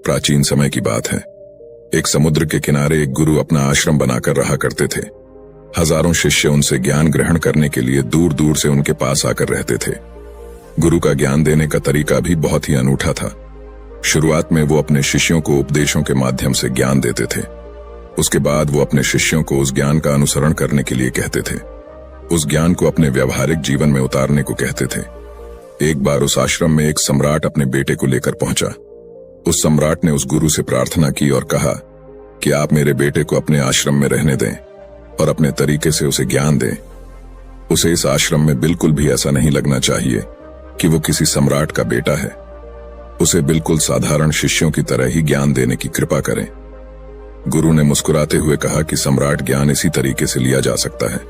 प्राचीन समय की बात है। एक समुद्र के किनारे एक गुरु अपना आश्रम बनाकर रहा करते थे। हजारों शिष्य उनसे ज्ञान ग्रहण करने के लिए दूर दूर से उनके पास आकर रहते थे। गुरु का ज्ञान देने का तरीका भी बहुत ही अनूठा था। शुरुआत में वो अपने शिष्यों को उपदेशों के माध्यम से ज्ञान देते थे। उसके बाद वो अपने शिष्यों को उस ज्ञान का अनुसरण करने के लिए कहते थे, उस ज्ञान को अपने व्यवहारिक जीवन में उतारने को कहते थे। एक बार उस आश्रम में एक सम्राट अपने बेटे को लेकर पहुंचा। उस सम्राट ने उस गुरु से प्रार्थना की और कहा कि आप मेरे बेटे को अपने आश्रम में रहने दें और अपने तरीके से उसे ज्ञान दें। उसे इस आश्रम में बिल्कुल भी ऐसा नहीं लगना चाहिए कि वो किसी सम्राट का बेटा है। उसे बिल्कुल साधारण शिष्यों की तरह ही ज्ञान देने की कृपा करें। गुरु ने मुस्कुराते हुए कहा कि सम्राट ज्ञान इसी तरीके से लिया जा सकता है।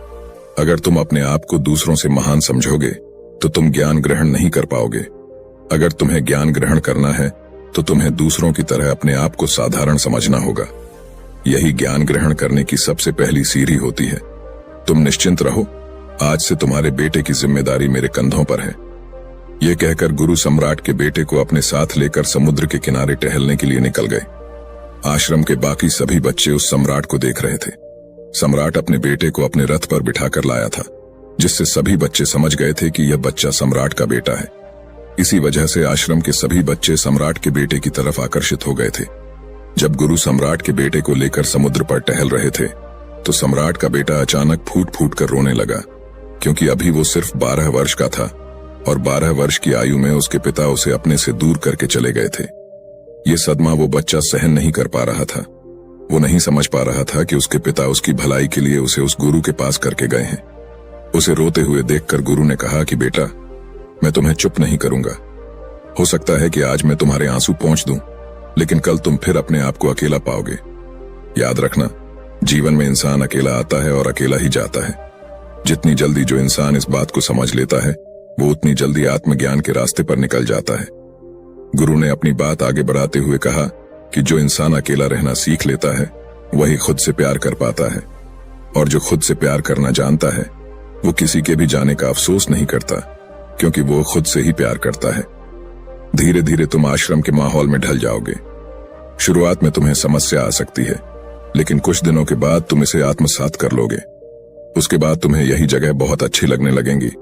अगर तुम अपने आप को दूसरों से महान समझोगे तो तुम ज्ञान ग्रहण नहीं कर पाओगे। अगर तुम्हें ज्ञान ग्रहण करना है तो तुम्हें दूसरों की तरह अपने आप को साधारण समझना होगा। यही ज्ञान ग्रहण करने की सबसे पहली सीढ़ी होती है। तुम निश्चिंत रहो, आज से तुम्हारे बेटे की जिम्मेदारी मेरे कंधों पर है। यह कहकर गुरु सम्राट के बेटे को अपने साथ लेकर समुद्र के किनारे टहलने के लिए निकल गए। आश्रम के बाकी सभी बच्चे उस सम्राट को देख रहे थे। सम्राट अपने बेटे को अपने रथ पर बिठाकर लाया था, जिससे सभी बच्चे समझ गए थे कि यह बच्चा सम्राट का बेटा है। इसी वजह से आश्रम के सभी बच्चे सम्राट के बेटे की तरफ आकर्षित हो गए थे। जब गुरु सम्राट के बेटे को लेकर समुद्र पर टहल रहे थे तो सम्राट का बेटा अचानक फूट फूट कर रोने लगा, क्योंकि अभी वो सिर्फ 12 वर्ष का था और 12 वर्ष की आयु में उसके पिता उसे अपने से दूर करके चले गए थे। ये सदमा वो बच्चा सहन नहीं कर पा रहा था। वो नहीं समझ पा रहा था कि उसके पिता उसकी भलाई के लिए उसे उस गुरु के पास करके गए हैं। उसे रोते हुए देखकर गुरु ने कहा कि बेटा, मैं तुम्हें चुप नहीं करूंगा। हो सकता है कि आज मैं तुम्हारे आंसू पोंछ दूं, लेकिन कल तुम फिर अपने आप को अकेला पाओगे। याद रखना, जीवन में इंसान अकेला आता है और अकेला ही जाता है। जितनी जल्दी जो इंसान इस बात को समझ लेता है, वो उतनी जल्दी आत्मज्ञान के रास्ते पर निकल जाता है। गुरु ने अपनी बात आगे बढ़ाते हुए कहा कि जो इंसान अकेला रहना सीख लेता है, वही खुद से प्यार कर पाता है, और जो खुद से प्यार करना जानता है, वो किसी के भी जाने का अफसोस नहीं करता, क्योंकि वो खुद से ही प्यार करता है। धीरे धीरे तुम आश्रम के माहौल में ढल जाओगे। शुरुआत में तुम्हें समस्या आ सकती है, लेकिन कुछ दिनों के बाद तुम इसे आत्मसात कर लोगे। उसके बाद तुम्हें यही जगह बहुत अच्छी लगने लगेंगी।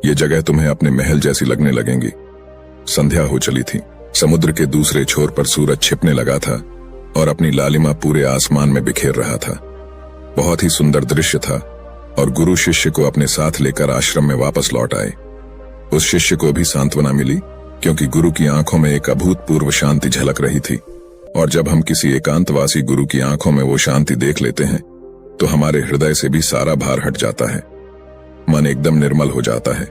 ये जगह तुम्हें अपने महल जैसी लगने लगेंगी। संध्या हो चली थी। समुद्र के दूसरे छोर पर सूरज छिपने लगा था और अपनी लालिमा पूरे आसमान में बिखेर रहा था। बहुत ही सुंदर दृश्य था और गुरु शिष्य को अपने साथ लेकर आश्रम में वापस लौट आए। उस शिष्य को भी सांत्वना मिली, क्योंकि गुरु की आंखों में एक अभूतपूर्व शांति झलक रही थी। और जब हम किसी एकांतवासी गुरु की आंखों में वो शांति देख लेते हैं तो हमारे हृदय से भी सारा भार हट जाता है। मन एकदम निर्मल हो जाता है।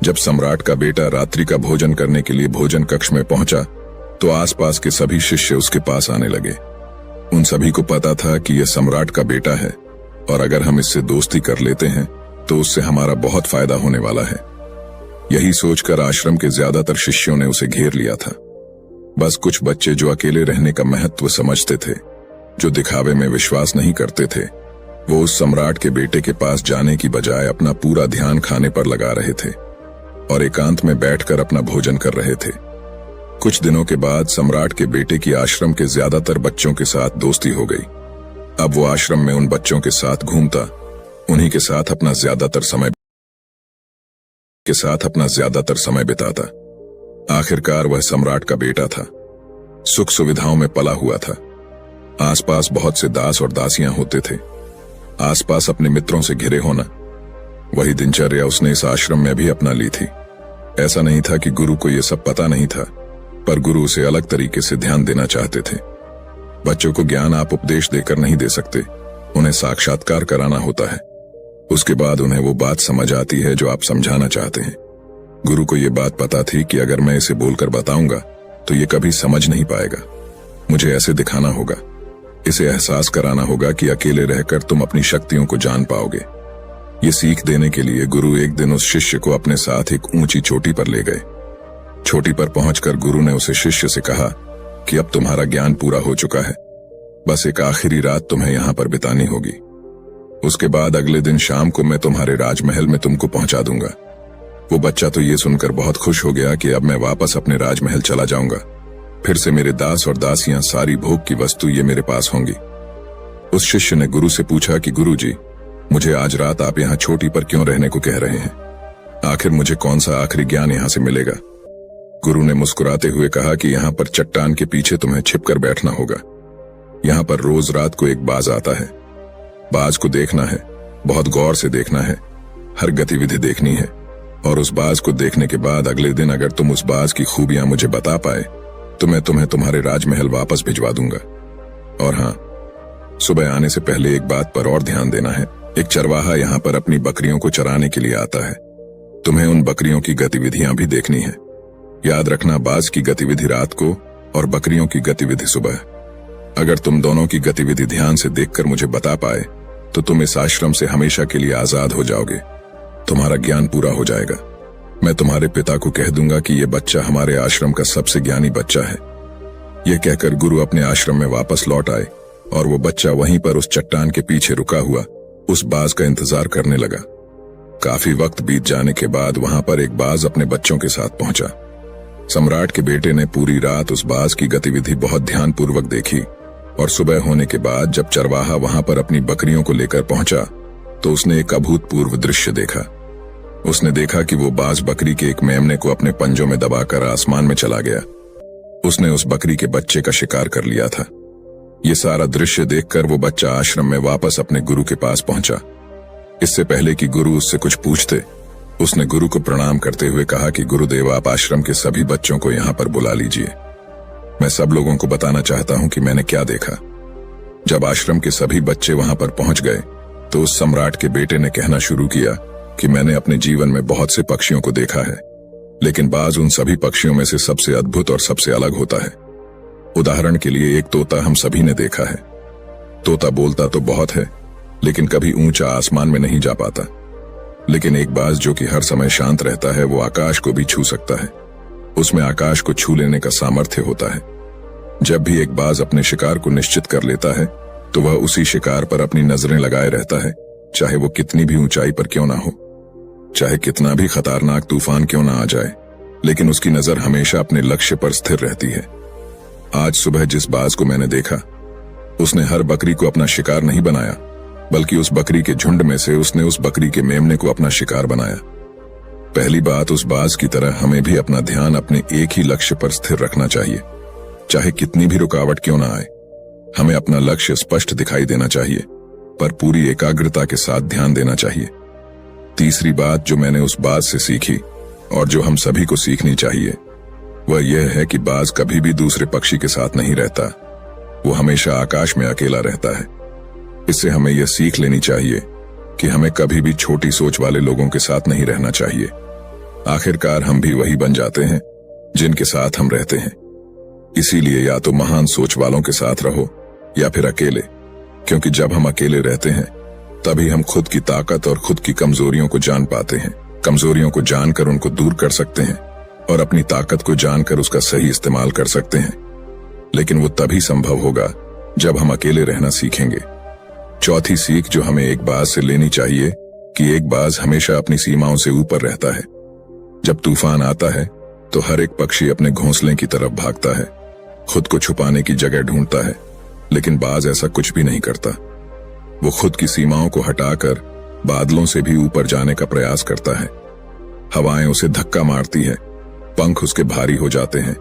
जब सम्राट का बेटा रात्रि का भोजन करने के लिए भोजन कक्ष में पहुंचा तो आसपास के सभी शिष्य उसके पास आने लगे। उन सभी को पता था कि यह सम्राट का बेटा है और अगर हम इससे दोस्ती कर लेते हैं तो उससे हमारा बहुत फायदा होने वाला है। यही सोचकर आश्रम के ज्यादातर शिष्यों ने उसे घेर लिया था। बस कुछ बच्चे जो अकेले रहने का महत्व समझते थे, जो दिखावे में विश्वास नहीं करते थे, वो उस सम्राट के बेटे के पास जाने की बजाय अपना पूरा ध्यान खाने पर लगा रहे थे और एकांत में बैठकर अपना भोजन कर रहे थे। कुछ दिनों के बाद सम्राट के बेटे की आश्रम के ज्यादातर बच्चों के साथ दोस्ती हो गई। अब वो आश्रम में उन बच्चों के साथ घूमता, उन्हीं के साथ अपना ज्यादातर समय बिताता। आखिरकार वह सम्राट का बेटा था। सुख सुविधाओं में पला हुआ था। आसपास बहुत से दास और दासियां होते थे। आसपास अपने मित्रों से घिरे होना, वही दिनचर्या उसने इस आश्रम में भी अपना ली थी। ऐसा नहीं था कि गुरु को यह सब पता नहीं था, पर गुरु उसे अलग तरीके से ध्यान देना चाहते थे। बच्चों को ज्ञान आप उपदेश देकर नहीं दे सकते, उन्हें साक्षात्कार कराना होता है। उसके बाद उन्हें वो बात समझ आती है जो आप समझाना चाहते हैं। गुरु को यह बात पता थी कि अगर मैं इसे बोलकर बताऊंगा तो ये कभी समझ नहीं पाएगा। मुझे ऐसे दिखाना होगा, इसे एहसास कराना होगा कि अकेले रहकर तुम अपनी शक्तियों को जान पाओगे। ये सीख देने के लिए गुरु एक दिन उस शिष्य को अपने साथ एक ऊंची चोटी पर ले गए। चोटी पर पहुंचकर गुरु ने उसे शिष्य से कहा कि अब तुम्हारा ज्ञान पूरा हो चुका है, बस एक आखिरी रात तुम्हें यहां पर बितानी होगी। उसके बाद अगले दिन शाम को मैं तुम्हारे राजमहल में तुमको पहुंचा दूंगा। वो बच्चा तो ये सुनकर बहुत खुश हो गया कि अब मैं वापस अपने राजमहल चला जाऊंगा। फिर से मेरे दास और दासियां, सारी भोग की वस्तु ये मेरे पास होंगी। उस शिष्य ने गुरु से पूछा कि गुरुजी, मुझे आज रात आप यहाँ छोटी पर क्यों रहने को कह रहे हैं? आखिर मुझे कौन सा आखिरी ज्ञान यहाँ से मिलेगा? गुरु ने मुस्कुराते हुए कहा कि यहाँ पर चट्टान के पीछे तुम्हें छिपकर बैठना होगा। यहाँ पर रोज रात को एक बाज आता है। बाज को देखना है, बहुत गौर से देखना है, हर गतिविधि देखनी है, और उस बाज को देखने के बाद अगले दिन अगर तुम उस बाज की खूबियां मुझे बता पाए तो मैं तुम्हें तुम्हारे राजमहल वापस भिजवा दूंगा। और हाँ, सुबह आने से पहले एक बात पर और ध्यान देना है। एक चरवाहा यहाँ पर अपनी बकरियों को चराने के लिए आता है। तुम्हें उन बकरियों की गतिविधियां भी देखनी है। याद रखना, बाज की गतिविधि रात को और बकरियों की गतिविधि सुबह। अगर तुम दोनों की गतिविधि ध्यान से देखकर मुझे बता पाए तो तुम इस आश्रम से हमेशा के लिए आजाद हो जाओगे। तुम्हारा ज्ञान पूरा हो जाएगा। मैं तुम्हारे पिता को कह दूंगा कि यह बच्चा हमारे आश्रम का सबसे ज्ञानी बच्चा है। यह कहकर गुरु अपने आश्रम में वापस लौट आए और वो बच्चा वहीं पर उस चट्टान के पीछे रुका हुआ उस बाज का इंतजार करने लगा। काफी वक्त बीत जाने के बाद वहां पर एक बाज अपने बच्चों के साथ पहुंचा। सम्राट के बेटे ने पूरी रात उस बाज की गतिविधि बहुत ध्यानपूर्वक देखी और सुबह होने के बाद जब चरवाहा वहां पर अपनी बकरियों को लेकर पहुंचा तो उसने एक अभूतपूर्व दृश्य देखा। उसने देखा कि वो बाज बकरी के एक मेमने को अपने पंजों में दबाकर आसमान में चला गया। उसने उस बकरी के बच्चे का शिकार कर लिया था। ये सारा दृश्य देखकर वो बच्चा आश्रम में वापस अपने गुरु के पास पहुंचा। इससे पहले कि गुरु उससे कुछ पूछते, उसने गुरु को प्रणाम करते हुए कहा कि गुरुदेव, आप आश्रम के सभी बच्चों को यहाँ पर बुला लीजिए। मैं सब लोगों को बताना चाहता हूँ कि मैंने क्या देखा। जब आश्रम के सभी बच्चे वहां पर पहुंच गए तो उस सम्राट के बेटे ने कहना शुरू किया कि मैंने अपने जीवन में बहुत से पक्षियों को देखा है, लेकिन बाज उन सभी पक्षियों में से सबसे अद्भुत और सबसे अलग होता है। उदाहरण के लिए एक तोता हम सभी ने देखा है। तोता बोलता तो बहुत है, लेकिन कभी ऊंचा आसमान में नहीं जा पाता। लेकिन एक बाज जो कि हर समय शांत रहता है, वो आकाश को भी छू सकता है। उसमें आकाश को छू लेने का सामर्थ्य होता है। जब भी एक बाज अपने शिकार को निश्चित कर लेता है तो वह उसी शिकार पर अपनी नजरें लगाए रहता है, चाहे वो कितनी भी ऊंचाई पर क्यों ना हो, चाहे कितना भी खतरनाक तूफान क्यों ना आ जाए, लेकिन उसकी नजर हमेशा अपने लक्ष्य पर स्थिर रहती है। आज सुबह जिस बाज को मैंने देखा, उसने हर बकरी को अपना शिकार नहीं बनाया, बल्कि उस बकरी के झुंड में से उसने उस बकरी के मेमने को अपना शिकार बनाया। पहली बात, उस बाज की तरह हमें भी अपना ध्यान अपने एक ही लक्ष्य पर स्थिर रखना चाहिए, चाहे कितनी भी रुकावट क्यों ना आए। हमें अपना लक्ष्य स्पष्ट दिखाई देना चाहिए, पर पूरी एकाग्रता के साथ ध्यान देना चाहिए। तीसरी बात जो मैंने उस बाज से सीखी और जो हम सभी को सीखनी चाहिए, वह यह है कि बाज कभी भी दूसरे पक्षी के साथ नहीं रहता। वो हमेशा आकाश में अकेला रहता है। इससे हमें यह सीख लेनी चाहिए कि हमें कभी भी छोटी सोच वाले लोगों के साथ नहीं रहना चाहिए। आखिरकार हम भी वही बन जाते हैं जिनके साथ हम रहते हैं। इसीलिए या तो महान सोच वालों के साथ रहो या फिर अकेले, क्योंकि जब हम अकेले रहते हैं तभी हम खुद की ताकत और खुद की कमजोरियों को जान पाते हैं। कमजोरियों को जानकर उनको दूर कर सकते हैं और अपनी ताकत को जानकर उसका सही इस्तेमाल कर सकते हैं। लेकिन वो तभी संभव होगा जब हम अकेले रहना सीखेंगे। चौथी सीख जो हमें एक बाज से लेनी चाहिए कि एक बाज हमेशा अपनी सीमाओं से ऊपर रहता है। जब तूफान आता है तो हर एक पक्षी अपने घोंसले की तरफ भागता है, खुद को छुपाने की जगह ढूंढता है, लेकिन बाज ऐसा कुछ भी नहीं करता। वो खुद की सीमाओं को हटाकर बादलों से भी ऊपर जाने का प्रयास करता है। हवाएं उसे धक्का मारती है, पंख उसके भारी हो जाते हैं,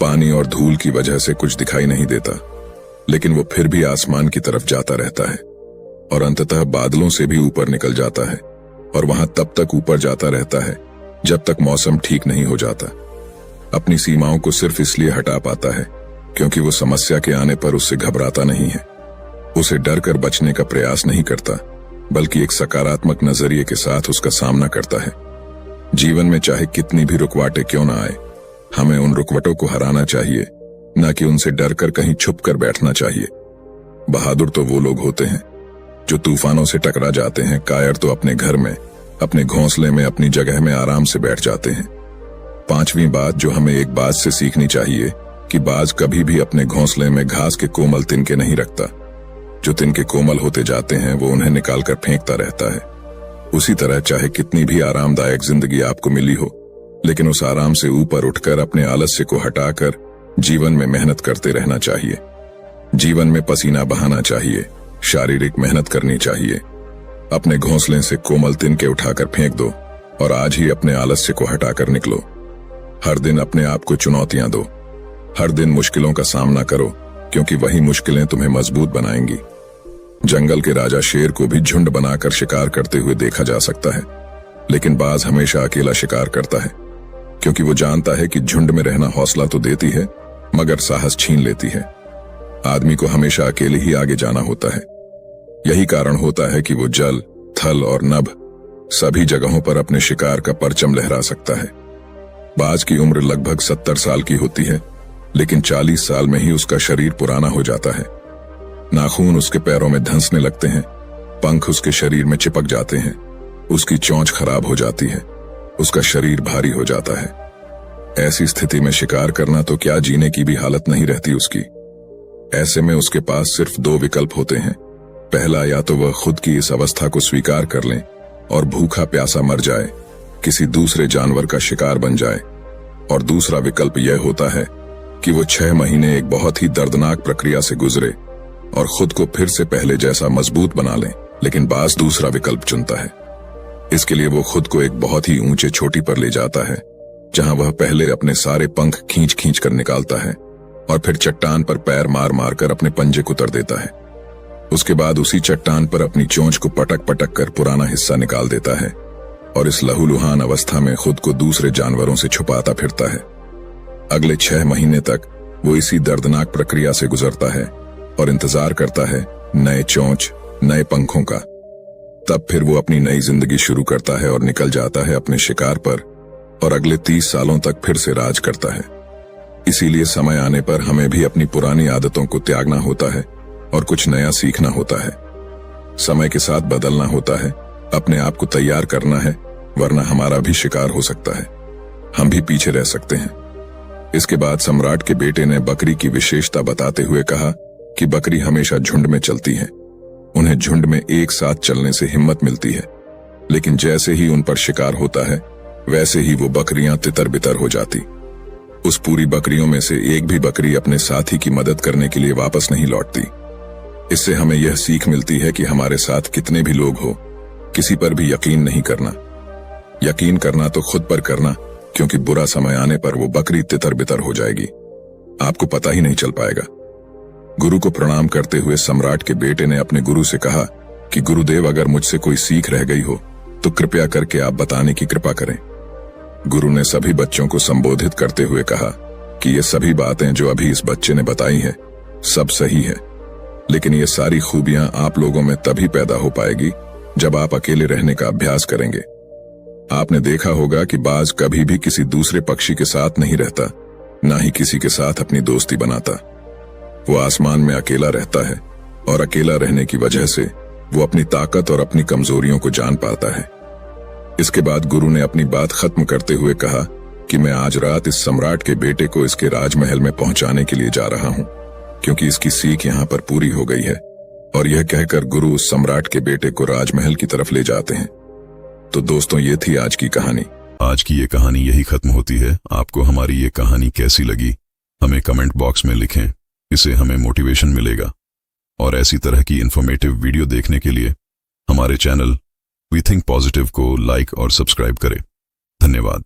पानी और धूल की वजह से कुछ दिखाई नहीं देता, लेकिन वो फिर भी आसमान की तरफ जाता रहता है और अंततः बादलों से भी ऊपर निकल जाता है और वहां तब तक ऊपर जाता रहता है जब तक मौसम ठीक नहीं हो जाता। अपनी सीमाओं को सिर्फ इसलिए हटा पाता है क्योंकि वो समस्या के आने पर उससे घबराता नहीं है, उसे डर कर बचने का प्रयास नहीं करता, बल्कि एक सकारात्मक नजरिए के साथ उसका सामना करता है। जीवन में चाहे कितनी भी रुकावटें क्यों ना आए, हमें उन रुकावटों को हराना चाहिए, न कि उनसे डरकर कहीं छुप कर बैठना चाहिए। बहादुर तो वो लोग होते हैं जो तूफानों से टकरा जाते हैं, कायर तो अपने घर में, अपने घोंसले में, अपनी जगह में आराम से बैठ जाते हैं। पांचवी बात जो हमें एक बाज से सीखनी चाहिए कि बाज कभी भी अपने घोंसले में घास के कोमल तिनके नहीं रखता। जो तिनके कोमल होते जाते हैं वो उन्हें निकालकर फेंकता रहता है। उसी तरह चाहे कितनी भी आरामदायक जिंदगी आपको मिली हो, लेकिन उस आराम से ऊपर उठकर अपने आलस्य को हटाकर जीवन में मेहनत करते रहना चाहिए। जीवन में पसीना बहाना चाहिए, शारीरिक मेहनत करनी चाहिए। अपने घोंसले से कोमल तिनके उठाकर फेंक दो और आज ही अपने आलस्य को हटाकर निकलो। हर दिन अपने आप को चुनौतियां दो, हर दिन मुश्किलों का सामना करो, क्योंकि वही मुश्किलें तुम्हें मजबूत बनाएंगी। जंगल के राजा शेर को भी झुंड बनाकर शिकार करते हुए देखा जा सकता है, लेकिन बाज हमेशा अकेला शिकार करता है, क्योंकि वो जानता है कि झुंड में रहना हौसला तो देती है मगर साहस छीन लेती है। आदमी को हमेशा अकेले ही आगे जाना होता है। यही कारण होता है कि वो जल, थल और नभ सभी जगहों पर अपने शिकार का परचम लहरा सकता है। बाज की उम्र लगभग 70 साल की होती है, लेकिन 40 साल में ही उसका शरीर पुराना हो जाता है। नाखून उसके पैरों में धंसने लगते हैं, पंख उसके शरीर में चिपक जाते हैं, उसकी चोंच खराब हो जाती है, उसका शरीर भारी हो जाता है। ऐसी स्थिति में शिकार करना तो क्या, जीने की भी हालत नहीं रहती उसकी। ऐसे में उसके पास सिर्फ 2 विकल्प होते हैं। पहला, या तो वह खुद की इस अवस्था को स्वीकार कर लें और भूखा प्यासा मर जाए, किसी दूसरे जानवर का शिकार बन जाए, और दूसरा विकल्प यह होता है कि वो 6 महीने एक बहुत ही दर्दनाक प्रक्रिया से गुजरे और खुद को फिर से पहले जैसा मजबूत बना लें। लेकिन बाज दूसरा विकल्प चुनता है। इसके लिए वो खुद को एक बहुत ही ऊंचे चोटी पर ले जाता है, जहां वह पहले अपने सारे पंख खींच खींच कर निकालता है और फिर चट्टान पर पैर मार मार कर अपने पंजे को तर देता है। उसके बाद उसी चट्टान पर अपनी चोंच को पटक पटक कर पुराना हिस्सा निकाल देता है और इस लहूलुहान अवस्था में खुद को दूसरे जानवरों से छुपाता फिरता है। अगले 6 महीने तक वो इसी दर्दनाक प्रक्रिया से गुजरता है और इंतजार करता है नए चोंच, नए पंखों का। तब फिर वो अपनी नई जिंदगी शुरू करता है और निकल जाता है अपने शिकार पर और अगले 30 सालों तक फिर से राज करता है। इसीलिए समय आने पर हमें भी अपनी पुरानी आदतों को त्यागना होता है और कुछ नया सीखना होता है। समय के साथ बदलना होता है, अपने आप को तैयार करना है, वरना हमारा भी शिकार हो सकता है, हम भी पीछे रह सकते हैं। इसके बाद सम्राट के बेटे ने बकरी की विशेषता बताते हुए कहा कि बकरी हमेशा झुंड में चलती है। उन्हें झुंड में एक साथ चलने से हिम्मत मिलती है, लेकिन जैसे ही उन पर शिकार होता है वैसे ही वो बकरियां तितर बितर हो जाती। उस पूरी बकरियों में से एक भी बकरी अपने साथी की मदद करने के लिए वापस नहीं लौटती। इससे हमें यह सीख मिलती है कि हमारे साथ कितने भी लोग हो, किसी पर भी यकीन नहीं करना। यकीन करना तो खुद पर करना, क्योंकि बुरा समय आने पर वो बकरी तितर बितर हो जाएगी, आपको पता ही नहीं चल पाएगा। गुरु को प्रणाम करते हुए सम्राट के बेटे ने अपने गुरु से कहा कि गुरुदेव, अगर मुझसे कोई सीख रह गई हो तो कृपया करके आप बताने की कृपा करें। गुरु ने सभी बच्चों को संबोधित करते हुए कहा कि ये सभी बातें जो अभी इस बच्चे ने बताई हैं सब सही है, लेकिन ये सारी खूबियां आप लोगों में तभी पैदा हो पाएगी जब आप अकेले रहने का अभ्यास करेंगे। आपने देखा होगा कि बाज कभी भी किसी दूसरे पक्षी के साथ नहीं रहता, ना ही किसी के साथ अपनी दोस्ती बनाता। वो आसमान में अकेला रहता है और अकेला रहने की वजह से वो अपनी ताकत और अपनी कमजोरियों को जान पाता है। इसके बाद गुरु ने अपनी बात खत्म करते हुए कहा कि मैं आज रात इस सम्राट के बेटे को इसके राजमहल में पहुंचाने के लिए जा रहा हूं, क्योंकि इसकी सीख यहां पर पूरी हो गई है। और यह कहकर गुरु उस सम्राट के बेटे को राजमहल की तरफ ले जाते हैं। तो दोस्तों, ये थी आज की कहानी। आज की ये कहानी यही खत्म होती है। आपको हमारी ये कहानी कैसी लगी हमें कमेंट बॉक्स में लिखें, इससे हमें मोटिवेशन मिलेगा। और ऐसी तरह की इंफॉर्मेटिव वीडियो देखने के लिए हमारे चैनल वी थिंक पॉजिटिव को लाइक और सब्सक्राइब करें। धन्यवाद।